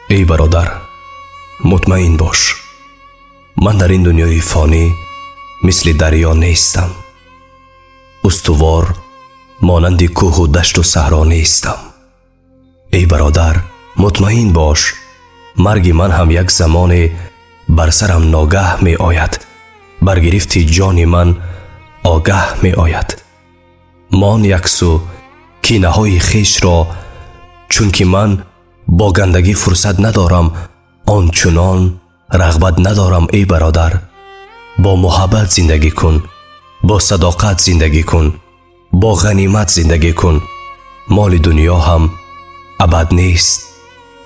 ای برادر، مطمئن باش. من در این دنیای فانی مثل دریا نیستم. استوار مانند کوه و دشت و صحرا نیستم. ای برادر، مطمئن باش. مرگ من هم یک زمان بر سرم ناگه می آید. برگرفت جان من آگه می آید. مان یک سو کینه های خیش را، چون که من با گندگی فرصت ندارم، آنچنان رغبت ندارم. ای برادر، با محبت زندگی کن، با صداقت زندگی کن، با غنیمت زندگی کن. مال دنیا هم ابد نیست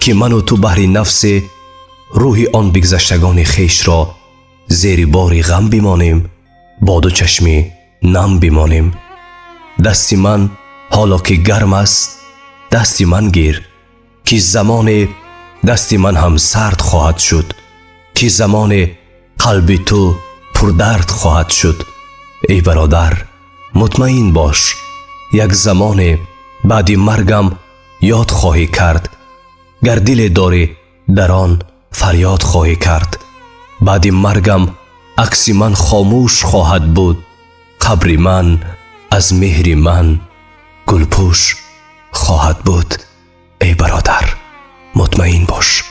که من و تو بهر نفس روح آن بگذشتگان خیش را زیر بار غم بمانیم، با دو چشمی نم بمانیم. دست من حالا که گرم است، دست من گیر، که زمان دست من هم سرد خواهد شد، که زمان قلب تو پردرد خواهد شد. ای برادر، مطمئن باش. یک زمان بعد مرگم یاد خواهی کرد. گر دل داری در آن فریاد خواهی کرد. بعد مرگم عکس من خاموش خواهد بود. قبر من از مهر من گلپوش خواهد بود. ای برادر، مطمئن باش.